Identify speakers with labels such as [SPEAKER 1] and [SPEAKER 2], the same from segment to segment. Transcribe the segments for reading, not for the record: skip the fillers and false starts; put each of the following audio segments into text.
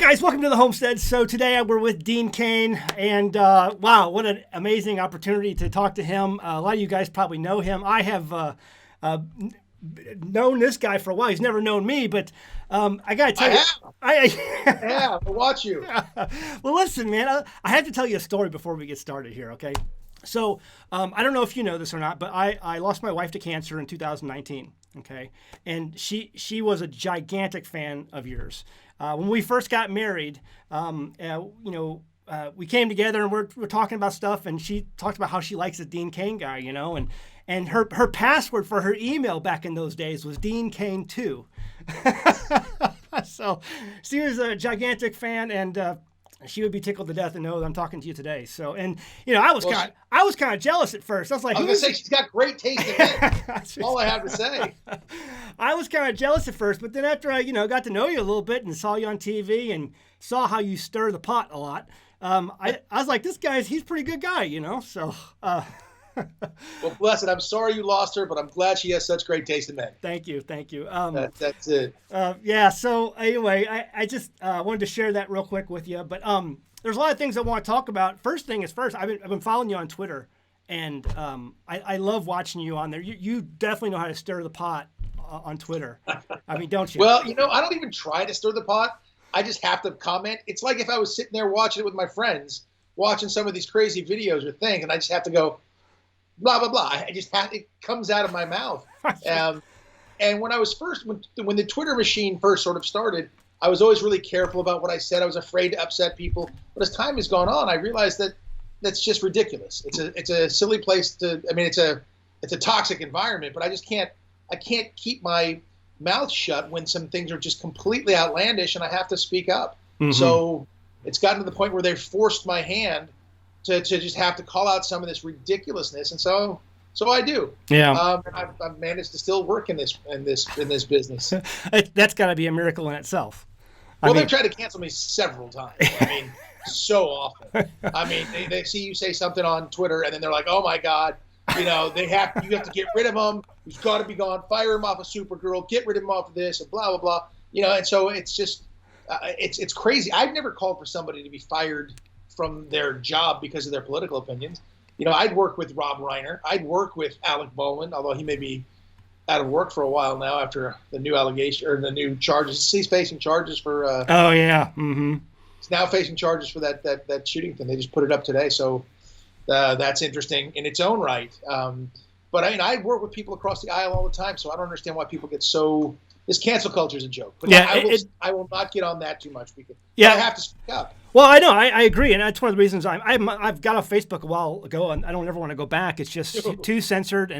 [SPEAKER 1] guys, welcome to the Homestead. So today we're with Dean Cain, and wow, what an amazing opportunity to talk to him. A lot of you guys probably know him. I have known this guy for a while. He's never known me, but I got to tell you.
[SPEAKER 2] Yeah, I watch you.
[SPEAKER 1] Well, listen, man, I have to tell you a story before we get started here, okay? So I don't know if you know this or not, but I lost my wife to cancer in 2019, okay? And she was a gigantic fan of yours. When we first got married, we came together and we're talking about stuff, and she talked about how she likes the Dean Cain guy, and her password for her email back in those days was Dean Cain 2. So she was a gigantic fan, and she would be tickled to death to know that I'm talking to you today. So, and I was kind of jealous at first. I was like,
[SPEAKER 2] I was gonna say she's got great taste in men. That's all I have to say.
[SPEAKER 1] I was kind of jealous at first, but then after I, got to know you a little bit and saw you on TV and saw how you stir the pot a lot, I was like, he's a pretty good guy, So.
[SPEAKER 2] Well, bless it. I'm sorry you lost her, but I'm glad she has such great taste in men.
[SPEAKER 1] Thank you.
[SPEAKER 2] That's it.
[SPEAKER 1] Yeah. So anyway, I just wanted to share that real quick with you. But there's a lot of things I want to talk about. First thing is first. I've been following you on Twitter, and I love watching you on there. You definitely know how to stir the pot on Twitter. I mean, don't you?
[SPEAKER 2] Well, I don't even try to stir the pot. I just have to comment. It's like if I was sitting there watching it with my friends, watching some of these crazy videos or things, and I just have to go, blah, blah, blah. It comes out of my mouth. And when I was when the Twitter machine first sort of started, I was always really careful about what I said. I was afraid to upset people. But as time has gone on, I realized that that's just ridiculous. It's a silly place it's a toxic environment, but I can't keep my mouth shut when some things are just completely outlandish and I have to speak up. Mm-hmm. So it's gotten to the point where they've forced my hand to just have to call out some of this ridiculousness, and so I do.
[SPEAKER 1] Yeah.
[SPEAKER 2] I've managed to still work in this business.
[SPEAKER 1] That's got to be a miracle in itself.
[SPEAKER 2] They've tried to cancel me several times. So often. They see you say something on Twitter, and then they're like, "Oh my God, you have to get rid of him. He's got to be gone. Fire him off of Supergirl. Get rid of him off of this, and blah blah blah." And so it's just it's crazy. I've never called for somebody to be fired from their job because of their political opinions. I'd work with Rob Reiner. I'd work with Alec Baldwin, although he may be out of work for a while now after the new allegation or the new charges. He's facing charges for.
[SPEAKER 1] Oh yeah. Mm-hmm.
[SPEAKER 2] He's now facing charges for that shooting thing. They just put it up today, so that's interesting in its own right. But I work with people across the aisle all the time, so I don't understand why people get so. This cancel culture is a joke, but yeah, I will not get on that too much because I have to speak up.
[SPEAKER 1] Well, I know, I agree, and that's one of the reasons I've got off Facebook a while ago, and I don't ever want to go back. It's just too censored,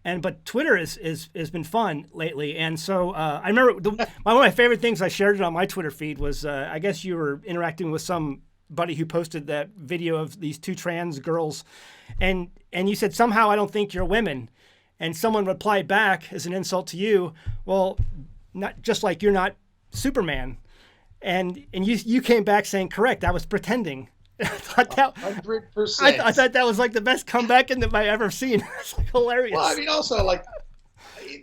[SPEAKER 1] but Twitter has been fun lately, and so I remember one of my favorite things I shared it on my Twitter feed was I guess you were interacting with somebody who posted that video of these two trans girls, and you said somehow I don't think you're women, and someone replied back as an insult to you, well, not just like you're not Superman. And you came back saying, correct, I was pretending. I thought
[SPEAKER 2] 100%.
[SPEAKER 1] I thought that was like the best comeback I've ever seen. It's like hilarious.
[SPEAKER 2] Well, also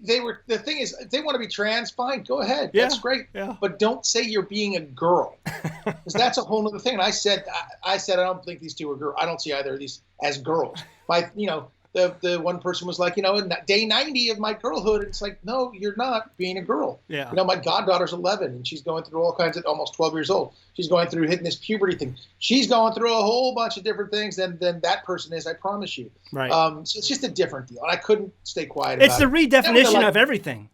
[SPEAKER 2] the thing is, if they want to be trans, fine, go ahead. Yeah, that's great. Yeah. But don't say you're being a girl. Because that's a whole other thing. And I said I don't think these two are girls. I don't see either of these as girls. The one person was like, in day 90 of my girlhood, it's like, no, you're not being a girl.
[SPEAKER 1] Yeah.
[SPEAKER 2] My goddaughter's 11 and she's going through all kinds of, almost 12 years old. She's going through hitting this puberty thing. She's going through a whole bunch of different things than that person is, I promise you.
[SPEAKER 1] Right.
[SPEAKER 2] So it's just a different deal. And I couldn't stay quiet about it.
[SPEAKER 1] It's the redefinition of everything.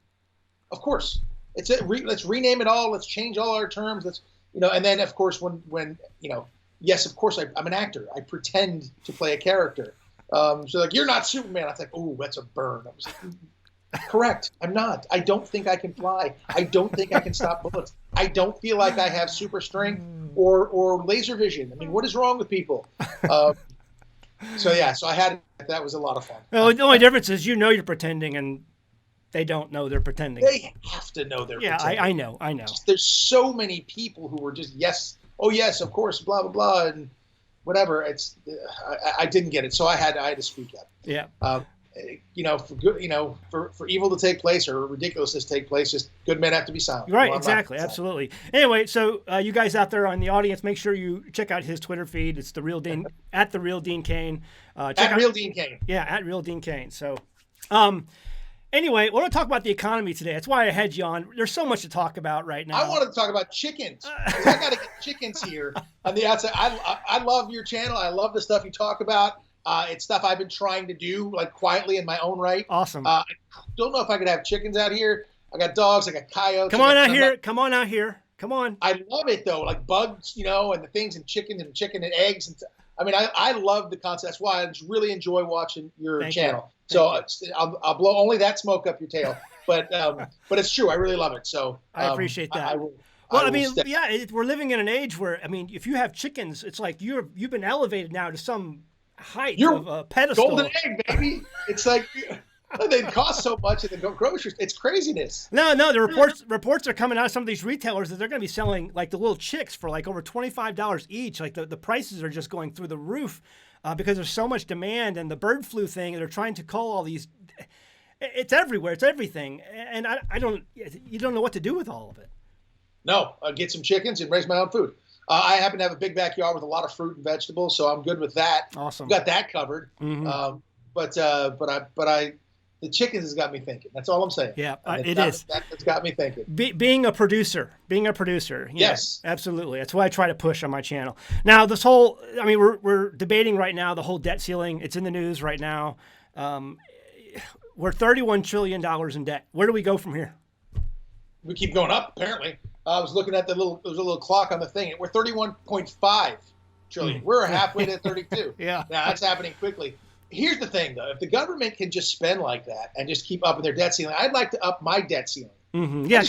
[SPEAKER 2] Of course. Let's rename it all. Let's change all our terms. And then of course, when yes, of course I'm an actor. I pretend to play a character. So like, you're not Superman. I was like, oh, that's a burn. I was like, correct. I'm not. I don't think I can fly. I don't think I can stop bullets. I don't feel like I have super strength or laser vision. I mean, what is wrong with people? So that was a lot of fun.
[SPEAKER 1] Well, the only difference is you're pretending and they don't know they're pretending.
[SPEAKER 2] They have to know they're pretending.
[SPEAKER 1] Yeah, I know.
[SPEAKER 2] There's so many people who were just, yes, oh yes, of course, blah, blah, blah, and whatever. I didn't get it, so I had to speak up.
[SPEAKER 1] Yeah.
[SPEAKER 2] for good, for evil to take place or ridiculousness to take place, just good men have to be silent.
[SPEAKER 1] Right, exactly, absolutely. Anyway, so you guys out there in the audience, make sure you check out his Twitter feed. It's the Real Dean at the Real Dean Cain.
[SPEAKER 2] Real Dean Cain.
[SPEAKER 1] Yeah, at Real Dean Cain. So, anyway, we're going to talk about the economy today. That's why I had you on. There's so much to talk about right now.
[SPEAKER 2] I wanted to talk about chickens. I got to get chickens here on the outside. I love your channel. I love the stuff you talk about. It's stuff I've been trying to do like quietly in my own right.
[SPEAKER 1] Awesome.
[SPEAKER 2] I don't know if I could have chickens out here. I got dogs. I got coyotes.
[SPEAKER 1] Come on out here. Come on out here. Come on.
[SPEAKER 2] I love it though, like bugs, and the things and chicken and eggs. And I mean, I love the concept. That's why I just really enjoy watching your channel. So I'll blow only that smoke up your tail. But it's true. I really love it. So
[SPEAKER 1] I appreciate that. We're living in an age where, if you have chickens, it's like you've been elevated now to some height of a pedestal.
[SPEAKER 2] Golden egg, baby. It's like they cost so much at the groceries. It's craziness.
[SPEAKER 1] No. The reports are coming out of some of these retailers that they're going to be selling like the little chicks for like over $25 each. Like the prices are just going through the roof because there's so much demand, and the bird flu thing. They're trying to call all these. It's everywhere. It's everything, and you don't know what to do with all of it. No,
[SPEAKER 2] I'll get some chickens and raise my own food. I happen to have a big backyard with a lot of fruit and vegetables, so I'm good with that.
[SPEAKER 1] Awesome.
[SPEAKER 2] Got that covered.
[SPEAKER 1] Mm-hmm.
[SPEAKER 2] The chickens has got me thinking. That's all I'm saying.
[SPEAKER 1] Yeah, it's
[SPEAKER 2] got me thinking.
[SPEAKER 1] Being a producer.
[SPEAKER 2] Yes,
[SPEAKER 1] absolutely. That's what I try to push on my channel. Now, this whole, we're debating right now the whole debt ceiling. It's in the news right now. We're $31 trillion in debt. Where do we go from here?
[SPEAKER 2] We keep going up, apparently. I was looking at there's a little clock on the thing. We're 31.5 trillion. We're halfway to 32.
[SPEAKER 1] Yeah.
[SPEAKER 2] Now that's happening quickly. Here's the thing, though. If the government can just spend like that and just keep upping their debt ceiling, I'd like to up my debt ceiling.
[SPEAKER 1] Mm-hmm. Yeah,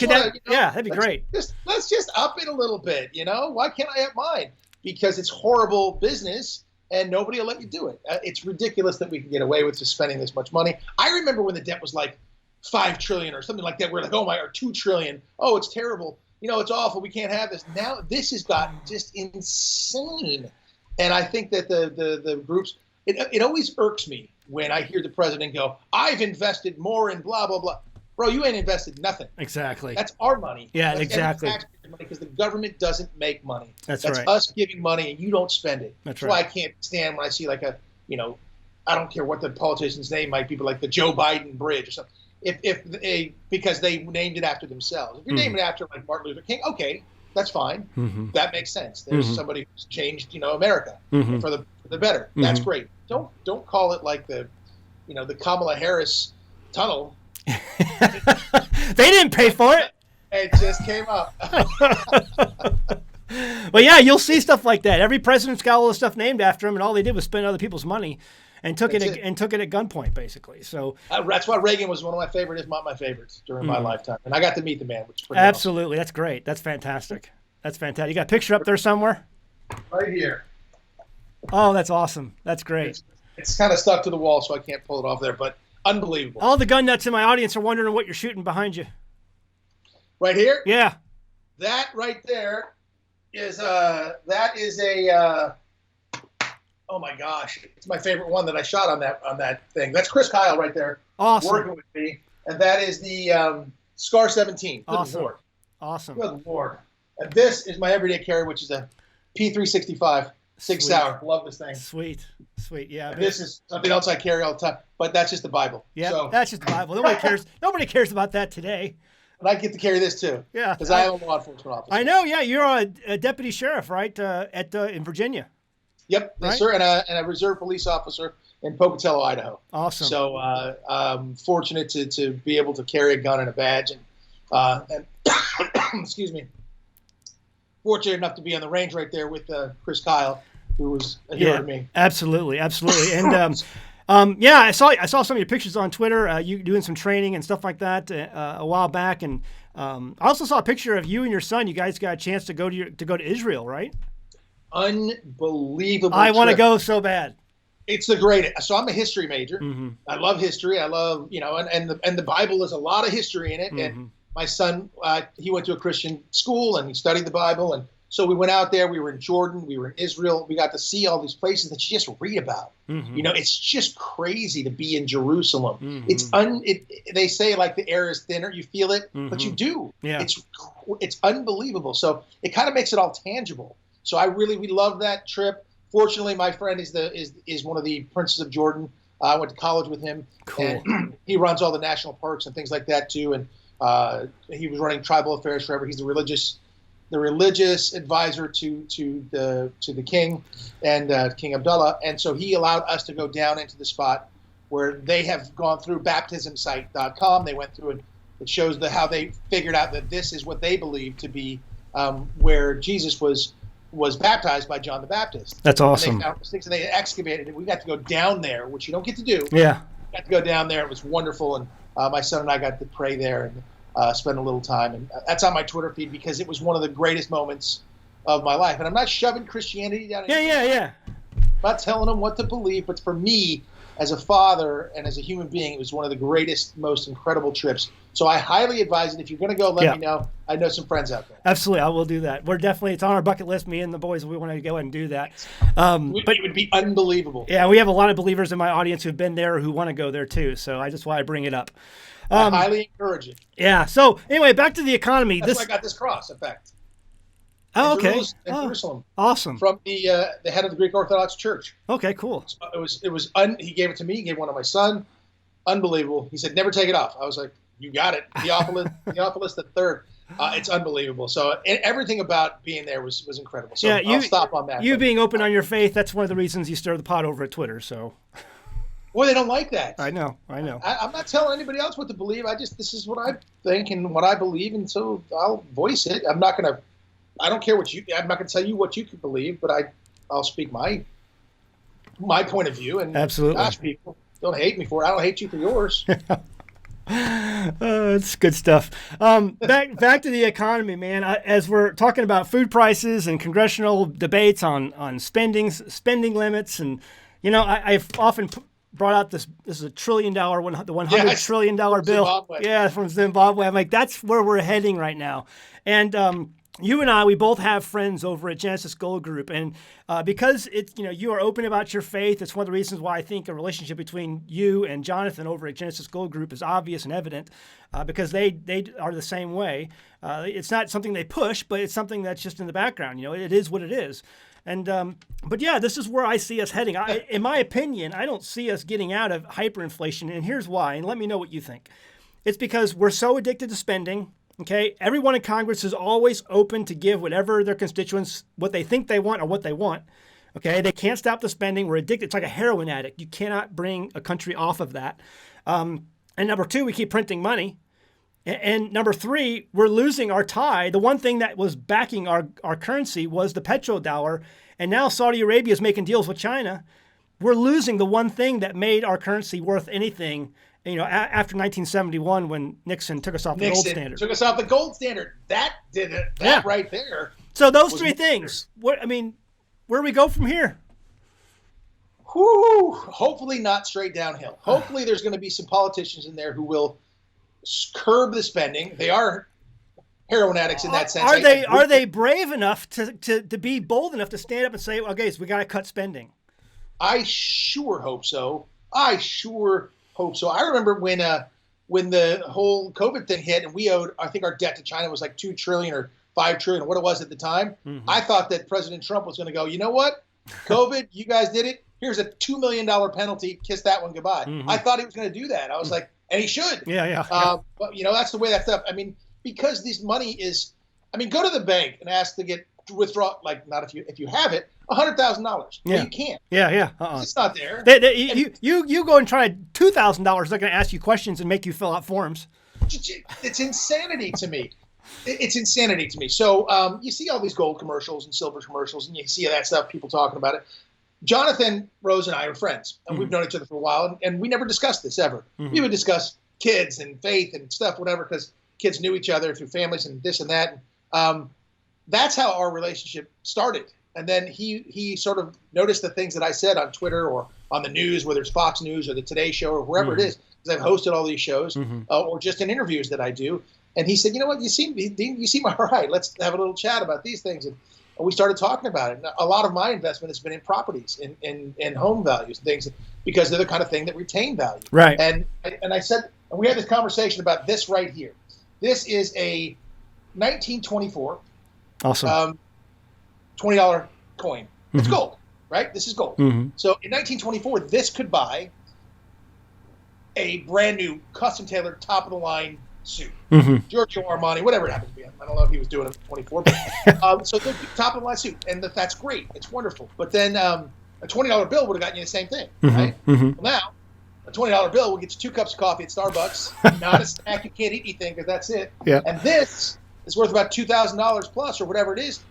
[SPEAKER 1] that'd be great.
[SPEAKER 2] Let's just up it a little bit. Why can't I up mine? Because it's horrible business and nobody will let you do it. It's ridiculous that we can get away with just spending this much money. I remember when the debt was like 5 trillion or something like that. We're like, or 2 trillion. Oh, it's terrible. It's awful. We can't have this. Now this has gotten just insane. And I think that the groups, it always irks me when I hear the president go, I've invested more in blah, blah, blah. Bro, you ain't invested nothing.
[SPEAKER 1] Exactly.
[SPEAKER 2] That's our money.
[SPEAKER 1] Yeah,
[SPEAKER 2] that's
[SPEAKER 1] exactly.
[SPEAKER 2] Because the government doesn't make money.
[SPEAKER 1] That's
[SPEAKER 2] right. Us giving money and you don't spend it.
[SPEAKER 1] That's
[SPEAKER 2] why I can't stand when I see like I don't care what the politician's name might be, but like the Joe Biden bridge or something. Because they named it after themselves. If you name it after like Martin Luther King, okay, that's fine.
[SPEAKER 1] Mm-hmm.
[SPEAKER 2] That makes sense. There's somebody who's changed, America for the better.
[SPEAKER 1] Mm-hmm.
[SPEAKER 2] That's great. Don't call it like the Kamala Harris tunnel.
[SPEAKER 1] They didn't pay for it.
[SPEAKER 2] It just came up.
[SPEAKER 1] Well, yeah, you'll see stuff like that. Every president's got all this stuff named after him, and all they did was spend other people's money. And took it at gunpoint, basically. So
[SPEAKER 2] that's why Reagan was one of my favorites, if not my favorites, during my lifetime. And I got to meet the man, which is pretty
[SPEAKER 1] absolutely.
[SPEAKER 2] Awesome.
[SPEAKER 1] That's great. That's fantastic. That's fantastic. You got a picture up there somewhere?
[SPEAKER 2] Right here.
[SPEAKER 1] Oh, that's awesome. That's great.
[SPEAKER 2] It's kind of stuck to the wall, so I can't pull it off there, but unbelievable.
[SPEAKER 1] All the gun nuts in my audience are wondering what you're shooting behind you.
[SPEAKER 2] Right here?
[SPEAKER 1] Yeah.
[SPEAKER 2] That right there is a oh my gosh, it's my favorite one that I shot on that thing. That's Chris Kyle right there,
[SPEAKER 1] awesome,
[SPEAKER 2] working with me, and that is the Scar 17. Good
[SPEAKER 1] awesome,
[SPEAKER 2] Lord.
[SPEAKER 1] Awesome.
[SPEAKER 2] Good Lord. And this is my everyday carry, which is a P365 Sig Sauer. Love this thing.
[SPEAKER 1] Sweet, yeah.
[SPEAKER 2] And this is something else I carry all the time, but that's just the Bible.
[SPEAKER 1] Yeah,
[SPEAKER 2] so,
[SPEAKER 1] that's just the Bible. Nobody cares. Nobody cares about that today.
[SPEAKER 2] And I get to carry this too.
[SPEAKER 1] Yeah,
[SPEAKER 2] because I own a law enforcement officer.
[SPEAKER 1] I know. Yeah, you're a deputy sheriff, right? In Virginia.
[SPEAKER 2] Yep, yes, sir, and a reserve police officer in Pocatello, Idaho.
[SPEAKER 1] Awesome.
[SPEAKER 2] So I'm fortunate to be able to carry a gun and a badge, and excuse me, fortunate enough to be on the range right there with Chris Kyle, who was a hero to me.
[SPEAKER 1] Absolutely. And yeah, I saw some of your pictures on Twitter. You doing some training and stuff like that a while back, and I also saw a picture of you and your son. You guys got a chance to go to Israel, right?
[SPEAKER 2] Unbelievable.
[SPEAKER 1] I want to go so bad.
[SPEAKER 2] It's the greatest. So I'm a history major.
[SPEAKER 1] Mm-hmm.
[SPEAKER 2] I love history. I love, and the Bible has a lot of history in it.
[SPEAKER 1] Mm-hmm.
[SPEAKER 2] And my son, he went to a Christian school and he studied the Bible. And So we went out there. We were in Jordan. We were in Israel. We got to see all these places that you just read about.
[SPEAKER 1] Mm-hmm.
[SPEAKER 2] You know, it's just crazy to be in Jerusalem.
[SPEAKER 1] Mm-hmm.
[SPEAKER 2] They say like the air is thinner. You feel it,
[SPEAKER 1] Mm-hmm.
[SPEAKER 2] but you do.
[SPEAKER 1] Yeah.
[SPEAKER 2] It's unbelievable. So it kind of makes it all tangible. So we love that trip. Fortunately, my friend is one of the princes of Jordan. I went to college with him.
[SPEAKER 1] Cool.
[SPEAKER 2] And he runs all the national parks and things like that too. And he was running tribal affairs forever. He's the religious advisor to the king and King Abdullah. And so he allowed us to go down into the spot where they have gone through baptismsite.com. They went through it. It shows how they figured out that this is what they believe to be where Jesus was baptized by John the Baptist.
[SPEAKER 1] That's awesome.
[SPEAKER 2] And they found sticks and they excavated it. We got to go down there, which you don't get to do.
[SPEAKER 1] Yeah.
[SPEAKER 2] We got to go down there. It was wonderful. And my son and I got to pray there and spend a little time. And that's on my Twitter feed because it was one of the greatest moments of my life. And I'm not shoving Christianity down.
[SPEAKER 1] Yeah.
[SPEAKER 2] I'm not telling them what to believe. But for me, as a father and as a human being, it was one of the greatest, most incredible trips. So I highly advise it. If you're going to go, let me know. I know some friends out there.
[SPEAKER 1] Absolutely. I will do that. It's on our bucket list. Me and the boys, we want to go ahead and do that.
[SPEAKER 2] It would be unbelievable.
[SPEAKER 1] Yeah, we have a lot of believers in my audience who've been there or who want to go there too. So I just want to bring it up.
[SPEAKER 2] I highly encourage it.
[SPEAKER 1] Yeah. So anyway, back to the economy.
[SPEAKER 2] That's why I got this cross, in fact.
[SPEAKER 1] Oh, okay.
[SPEAKER 2] In Jerusalem.
[SPEAKER 1] Awesome.
[SPEAKER 2] From the head of the Greek Orthodox Church.
[SPEAKER 1] Okay, cool.
[SPEAKER 2] He gave it to me. He gave one to my son. Unbelievable. He said, never take it off. I was like, you got it. Theophilus the third. It's unbelievable. So everything about being there was incredible. So I'll stop on that.
[SPEAKER 1] You being open on your faith, that's one of the reasons you stir the pot over at Twitter. So.
[SPEAKER 2] Well, they don't like that.
[SPEAKER 1] I know.
[SPEAKER 2] I'm not telling anybody else what to believe. This is what I think and what I believe, and so I'll voice it. I don't care I'm not going to tell you what you can believe, but I'll speak my point of view. And
[SPEAKER 1] absolutely.
[SPEAKER 2] Gosh, people, don't hate me for it. I don't hate you for yours.
[SPEAKER 1] It's good stuff. Back to the economy, man. As we're talking about food prices and congressional debates on spending limits, and I've often brought out this is $1 trillion, the $100 trillion bill.
[SPEAKER 2] Zimbabwe.
[SPEAKER 1] Yeah, from Zimbabwe. I'm like, that's where we're heading right now. And you and I, we both have friends over at Genesis Gold Group, and because it's you are open about your faith, it's one of the reasons why I think a relationship between you and Jonathan over at Genesis Gold Group is obvious and evident, because they are the same way. It's not something they push, but it's something that's just in the background. It is what it is. And but yeah, this is where I see us heading. In my opinion, I don't see us getting out of hyperinflation, and here's why. And let me know what you think. It's because we're so addicted to spending. Okay, everyone in Congress is always open to give whatever their constituents, what they think they want or what they want. Okay, they can't stop the spending. We're addicted. It's like a heroin addict. You cannot bring a country off of that. And number two, we keep printing money. And number three, we're losing our tie. The one thing that was backing our currency was the petrodollar. And now Saudi Arabia is making deals with China. We're losing the one thing that made our currency worth anything. After 1971, when Nixon took us off the gold standard.
[SPEAKER 2] Took us off the gold standard. That did it. That right there.
[SPEAKER 1] So those three things. Where do we go from here?
[SPEAKER 2] Hopefully not straight downhill. Hopefully there's going to be some politicians in there who will curb the spending. They are heroin addicts in that sense.
[SPEAKER 1] Are they brave enough to be bold enough to stand up and say, okay, so we got to cut spending?
[SPEAKER 2] I sure hope so. Hope so. I remember when the whole COVID thing hit and we owed, I think our debt to China was like $2 trillion or $5 trillion or what it was at the time. Mm-hmm. I thought that President Trump was going to go, you know what? COVID, you guys did it. Here's a $2 million penalty. Kiss that one goodbye. Mm-hmm. I thought he was going to do that. I was like, and he should.
[SPEAKER 1] Yeah.
[SPEAKER 2] But that's the way that stuff. Because this money is, go to the bank and ask to withdraw, like not if you have it, $100,000.
[SPEAKER 1] Yeah.
[SPEAKER 2] Well, you can't.
[SPEAKER 1] Yeah.
[SPEAKER 2] It's not there.
[SPEAKER 1] You go and try $2,000. They're going to ask you questions and make you fill out forms.
[SPEAKER 2] It's insanity to me. It's insanity to me. So you see all these gold commercials and silver commercials, and you see that stuff, people talking about it. Jonathan Rose and I are friends, and we've known each other for a while, and we never discussed this ever. Mm-hmm. We would discuss kids and faith and stuff, whatever, because kids knew each other through families and this and that. That's how our relationship started. And then he sort of noticed the things that I said on Twitter or on the news, whether it's Fox News or the Today Show or wherever it is, because I've hosted all these shows or just in interviews that I do. And he said, you know what, Dean, you seem all right. Let's have a little chat about these things. And we started talking about it. And a lot of my investment has been in properties, in home values and things, because they're the kind of thing that retain value.
[SPEAKER 1] Right.
[SPEAKER 2] And I said, and we had this conversation about this right here. This is a 1924
[SPEAKER 1] awesome.
[SPEAKER 2] $20 coin. It's gold, right? This is gold.
[SPEAKER 1] Mm-hmm.
[SPEAKER 2] So in 1924, this could buy a brand new custom tailored top of the line suit. Giorgio Armani, whatever it happens to be. I don't know if he was doing it in 24, but so the top of the line suit, and that's great. It's wonderful. But then a $20 bill would have gotten you the same thing, right? Well, now a $20 bill will get you 2 cups of coffee at Starbucks, not a snack. You can't eat anything because that's it.
[SPEAKER 1] Yeah.
[SPEAKER 2] And this is worth about $2,000 plus or whatever it is.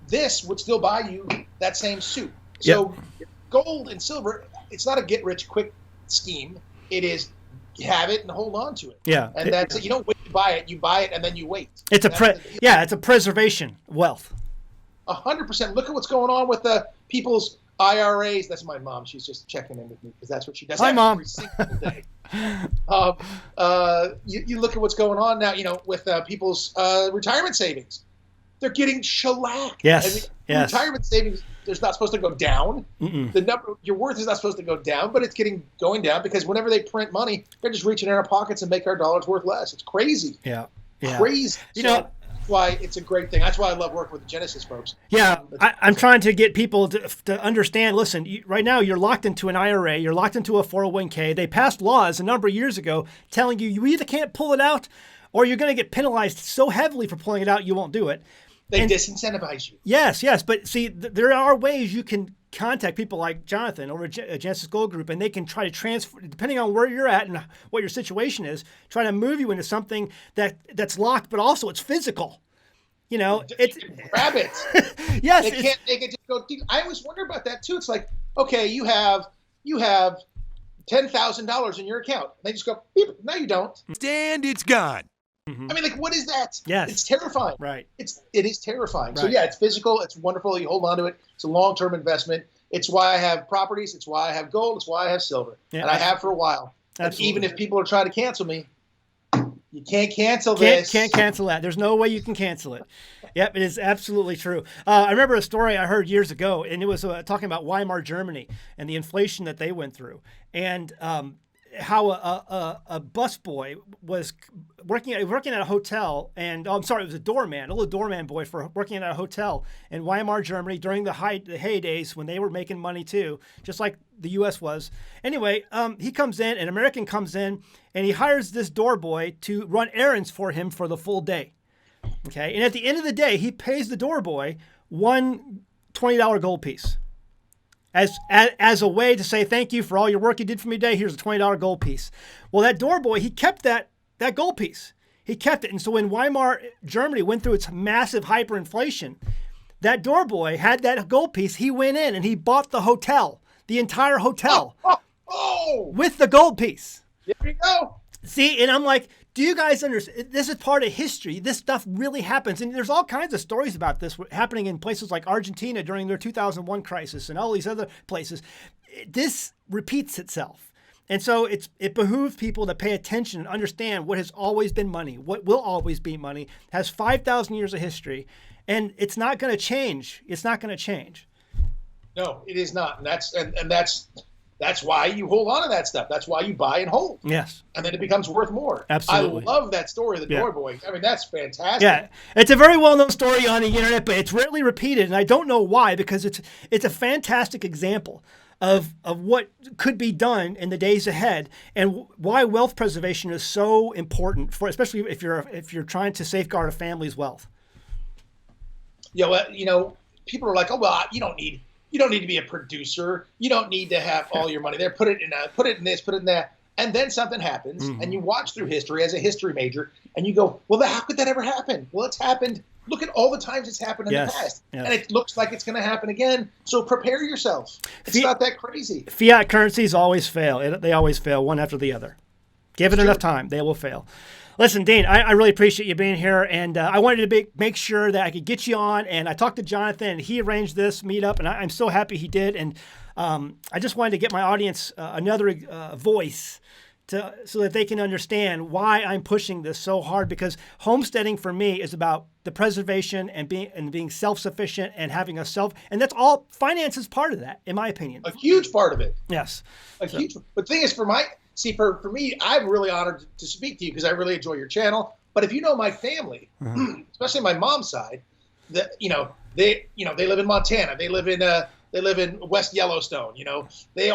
[SPEAKER 2] This would still buy you that same suit. So gold and silver, it's not a get-rich-quick scheme. It is have it and hold on to it.
[SPEAKER 1] Yeah.
[SPEAKER 2] And that's it. You don't wait to buy it. You buy it and then you wait.
[SPEAKER 1] It's it's a preservation of wealth.
[SPEAKER 2] 100%. Look at what's going on with the people's IRAs. That's my mom. She's just checking in with me because that's what she does
[SPEAKER 1] Hi,
[SPEAKER 2] every
[SPEAKER 1] Mom.
[SPEAKER 2] single day. You look at what's going on now, with people's retirement savings. They're getting shellacked.
[SPEAKER 1] Yes. Yes.
[SPEAKER 2] Retirement savings, they're not supposed to go down. The number, your worth is not supposed to go down, but it's going down because whenever they print money, they're just reaching in our pockets and make our dollars worth less. It's crazy.
[SPEAKER 1] Yeah.
[SPEAKER 2] Crazy. That's why it's a great thing. That's why I love working with the Genesis folks.
[SPEAKER 1] Yeah, I'm trying to get people to understand, listen, right now you're locked into an IRA, you're locked into a 401k. They passed laws a number of years ago telling you either can't pull it out or you're going to get penalized so heavily for pulling it out you won't do it.
[SPEAKER 2] They disincentivize you.
[SPEAKER 1] Yes. But see, there are ways you can contact people like Jonathan or Genesis Gold Group, and they can try to transfer, depending on where you're at and what your situation is, try to move you into something that's locked, but also it's physical. It's
[SPEAKER 2] grab it.
[SPEAKER 1] Yes.
[SPEAKER 2] They can just go. I always wonder about that too. It's like, okay, you have $10,000 in your account. They just go, beep. No, you don't.
[SPEAKER 3] And it's gone.
[SPEAKER 2] I mean, like, what is that?
[SPEAKER 1] Yes.
[SPEAKER 2] It's terrifying.
[SPEAKER 1] Right.
[SPEAKER 2] It is terrifying.
[SPEAKER 1] Right.
[SPEAKER 2] So yeah, it's physical. It's wonderful. You hold on to it. It's a long-term investment. It's why I have properties. It's why I have gold. It's why I have silver. Yeah, and I have for a while. Absolutely. Even if people are trying to cancel me, you can't cancel this.
[SPEAKER 1] Can't cancel that. There's no way you can cancel it. Yep, it is absolutely true. I remember a story I heard years ago, and it was talking about Weimar Germany and the inflation that they went through, and how a busboy was working at a hotel, and it was a doorman, a little doorman boy for working at a hotel in Weimar Germany during the heydays when they were making money too, just like the U.S. was. Anyway, he comes in, an American comes in, and he hires this door boy to run errands for him for the full day. Okay, and at the end of the day, he pays the door boy one $20 gold piece. As a way to say thank you for all your work you did for me today. Here's a $20 gold piece. Well, that door boy, he kept that gold piece. He kept it. And so when Weimar Germany went through its massive hyperinflation, that door boy had that gold piece. He went in and he bought the hotel, the entire hotel, with the gold piece.
[SPEAKER 2] There you go.
[SPEAKER 1] See, and I'm like, do you guys understand? This is part of history. This stuff really happens. And there's all kinds of stories about this happening in places like Argentina during their 2001 crisis and all these other places. This repeats itself. And so it behooves people to pay attention and understand what has always been money, what will always be money, has 5,000 years of history, and it's not going to change. It's not going to change.
[SPEAKER 2] No, it is not. And that's why you hold on to that stuff. That's why you buy and hold.
[SPEAKER 1] Yes.
[SPEAKER 2] And then it becomes worth more.
[SPEAKER 1] Absolutely.
[SPEAKER 2] I love that story of the door boy. I mean, that's fantastic.
[SPEAKER 1] Yeah. It's a very well-known story on the internet, but it's rarely repeated, and I don't know why, because it's a fantastic example of what could be done in the days ahead and why wealth preservation is so important, for especially if you're trying to safeguard a family's wealth.
[SPEAKER 2] Yeah, people are like, oh, well, you don't need to be a producer. You don't need to have all your money there. Put it in this, put it in that. And then something happens, and you watch through history as a history major, and you go, well, how could that ever happen? Well, it's happened. Look at all the times it's happened in the past. Yes. And it looks like it's going to happen again. So prepare yourself. It's not that crazy.
[SPEAKER 1] Fiat currencies always fail. They always fail one after the other. Give it enough time, they will fail. Listen, Dean, I really appreciate you being here, and I wanted to make sure that I could get you on, and I talked to Jonathan, and he arranged this meetup, and I'm so happy he did, and I just wanted to get my audience another voice so that they can understand why I'm pushing this so hard, because homesteading for me is about the preservation and being self-sufficient and having and that's all. Finance is part of that, in my opinion.
[SPEAKER 2] A huge part of it.
[SPEAKER 1] Yes.
[SPEAKER 2] Huge. But the thing is, for me, I'm really honored to speak to you because I really enjoy your channel. But if you know my family, especially my mom's side, they live in Montana. They live in West Yellowstone. They've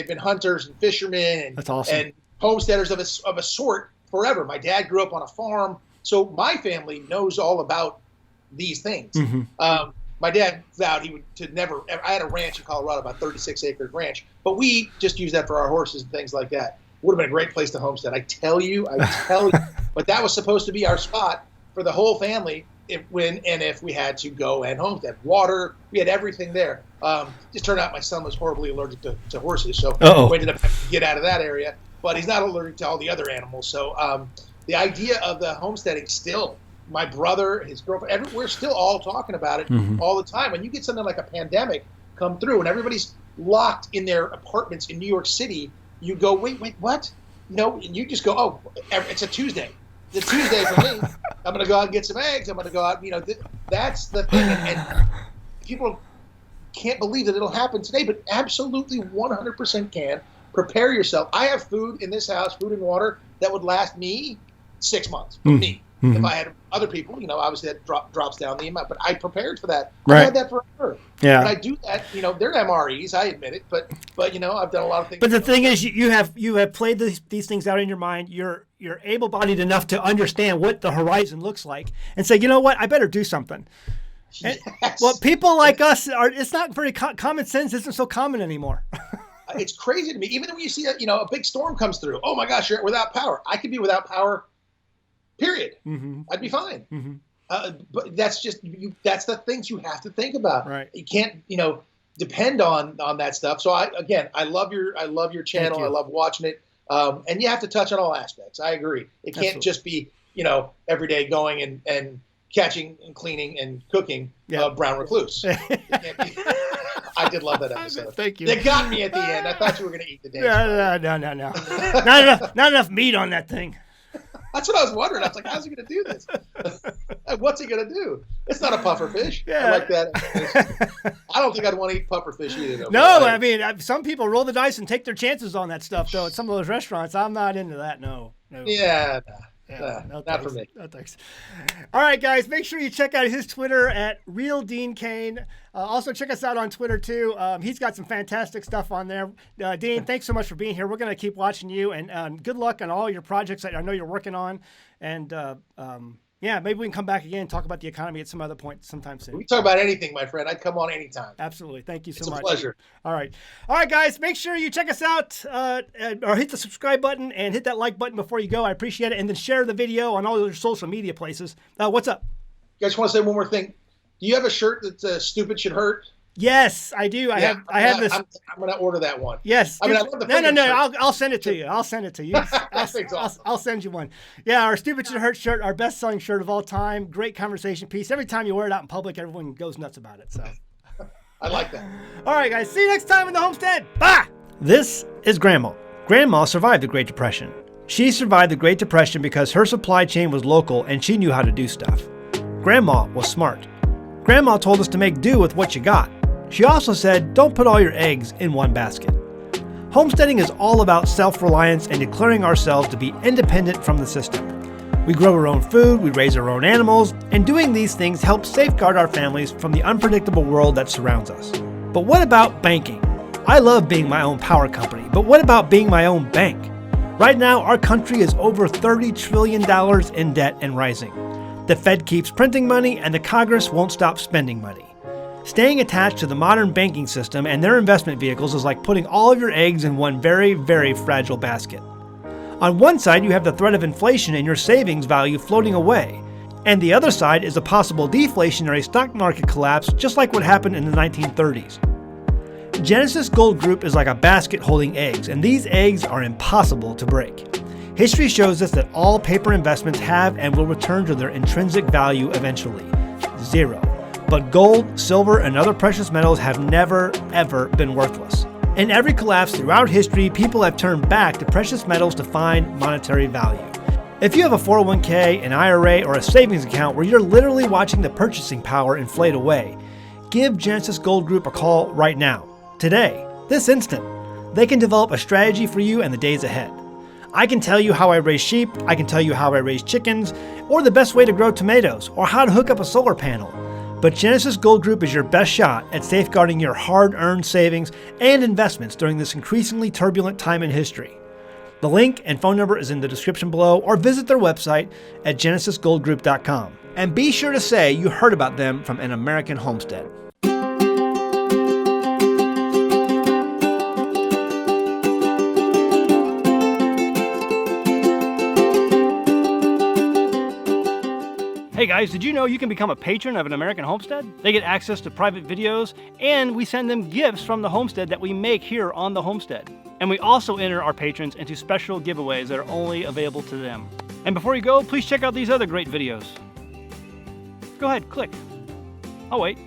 [SPEAKER 2] been hunters and fishermen and,
[SPEAKER 1] that's awesome.
[SPEAKER 2] And homesteaders of a sort forever. My dad grew up on a farm, so my family knows all about these things. My dad vowed he would never. I had a ranch in Colorado, about 36-acre ranch, but we just used that for our horses and things like that. Would have been a great place to homestead. I tell you. But that was supposed to be our spot for the whole family. If we had to go and homestead, water, we had everything there. Just turned out my son was horribly allergic to horses, so we ended up having to get out of that area. But he's not allergic to all the other animals. So the idea of the homesteading still, my brother, his girlfriend, we're still all talking about it all the time. When you get something like a pandemic come through and everybody's locked in their apartments in New York City, you go, wait, what? No, and you just go, oh, it's a Tuesday. It's a Tuesday for me. I'm going to go out and get some eggs. I'm going to go out. That's the thing. And people can't believe that it'll happen today, but absolutely 100% can. Prepare yourself. I have food in this house, food and water, that would last me 6 months for me. If I had other people, obviously that drops down the amount, but I prepared for that.
[SPEAKER 1] Right.
[SPEAKER 2] I had that forever.
[SPEAKER 1] Yeah.
[SPEAKER 2] And I do that, they're MREs, I admit it, but I've done a lot of things.
[SPEAKER 1] But the thing is, you have played these things out in your mind. You're able-bodied enough to understand what the horizon looks like and say, you know what, I better do something.
[SPEAKER 2] Yes.
[SPEAKER 1] Well, people like us it's not very common sense isn't so common anymore.
[SPEAKER 2] It's crazy to me. Even when you see a big storm comes through, oh my gosh, you're without power. I could be without power, period. I'd be fine. But that's that's the things you have to think about.
[SPEAKER 1] Right.
[SPEAKER 2] You can't, depend on that stuff. So I love your channel. I love watching it. And you have to touch on all aspects. I agree. It can't just be, every day going and catching and cleaning and cooking brown recluse. I did love that episode.
[SPEAKER 1] Thank you.
[SPEAKER 2] They got me at the end. I thought you were going to eat the damn.
[SPEAKER 1] No. Not enough meat on that thing.
[SPEAKER 2] That's what I was wondering. I was like, how's he going to do this? What's he going to do? It's not a puffer fish.
[SPEAKER 1] Yeah.
[SPEAKER 2] I like that. I don't think I'd want to eat puffer fish either.
[SPEAKER 1] No, I mean, some people roll the dice and take their chances on that stuff, though. At some of those restaurants, I'm not into that. No.
[SPEAKER 2] Yeah.
[SPEAKER 1] No,
[SPEAKER 2] not for me.
[SPEAKER 1] No thanks. All right, guys, make sure you check out his Twitter at Real Dean Cain. Also, check us out on Twitter, too. He's got some fantastic stuff on there. Dean, thanks so much for being here. We're going to keep watching you, and good luck on all your projects that I know you're working on. And, maybe we can come back again and talk about the economy at some other point sometime soon.
[SPEAKER 2] We can talk about anything, my friend. I'd come on anytime.
[SPEAKER 1] Absolutely. Thank you so much.
[SPEAKER 2] It's a pleasure.
[SPEAKER 1] All right, guys, make sure you check us out or hit the subscribe button and hit that like button before you go. I appreciate it. And then share the video on all your social media places. What's up?
[SPEAKER 2] I just want to say one more thing. Do you have a shirt that's Stupid Should Hurt?
[SPEAKER 1] Yes, I do. I have this.
[SPEAKER 2] I'm going to order that one.
[SPEAKER 1] Yes.
[SPEAKER 2] I love the
[SPEAKER 1] No. I'll send it to you. I'll send you.
[SPEAKER 2] Awesome.
[SPEAKER 1] I'll send you one. Yeah, our Stupid Should Hurt shirt, our best-selling shirt of all time. Great conversation piece. Every time you wear it out in public, everyone goes nuts about it. So,
[SPEAKER 2] I like that.
[SPEAKER 1] All right, guys. See you next time in the Homestead. Bye. This is Grandma. Grandma survived the Great Depression. She survived the Great Depression because her supply chain was local and she knew how to do stuff. Grandma was smart. Grandma told us to make do with what you got. She also said, don't put all your eggs in one basket. Homesteading is all about self-reliance and declaring ourselves to be independent from the system. We grow our own food, we raise our own animals, and doing these things helps safeguard our families from the unpredictable world that surrounds us. But what about banking? I love being my own power company, but what about being my own bank? Right now, our country is over $30 trillion in debt and rising. The Fed keeps printing money, and the Congress won't stop spending money. Staying attached to the modern banking system and their investment vehicles is like putting all of your eggs in one very, very fragile basket. On one side, you have the threat of inflation and your savings value floating away, and the other side is a possible deflationary stock market collapse, just like what happened in the 1930s. Genesis Gold Group is like a basket holding eggs, and these eggs are impossible to break. History shows us that all paper investments have and will return to their intrinsic value eventually, zero. But gold, silver, and other precious metals have never, ever been worthless. In every collapse throughout history, people have turned back to precious metals to find monetary value. If you have a 401k, an IRA, or a savings account where you're literally watching the purchasing power inflate away, give Genesis Gold Group a call right now, today, this instant. They can develop a strategy for you in the days ahead. I can tell you how I raise sheep, I can tell you how I raise chickens, or the best way to grow tomatoes, or how to hook up a solar panel. But Genesis Gold Group is your best shot at safeguarding your hard-earned savings and investments during this increasingly turbulent time in history. The link and phone number is in the description below, or visit their website at genesisgoldgroup.com. And be sure to say you heard about them from An American Homestead. Hey guys, did you know you can become a patron of An American Homestead? They get access to private videos, and we send them gifts from the homestead that we make here on the homestead. And we also enter our patrons into special giveaways that are only available to them. And before you go, please check out these other great videos. Go ahead, click. I'll wait.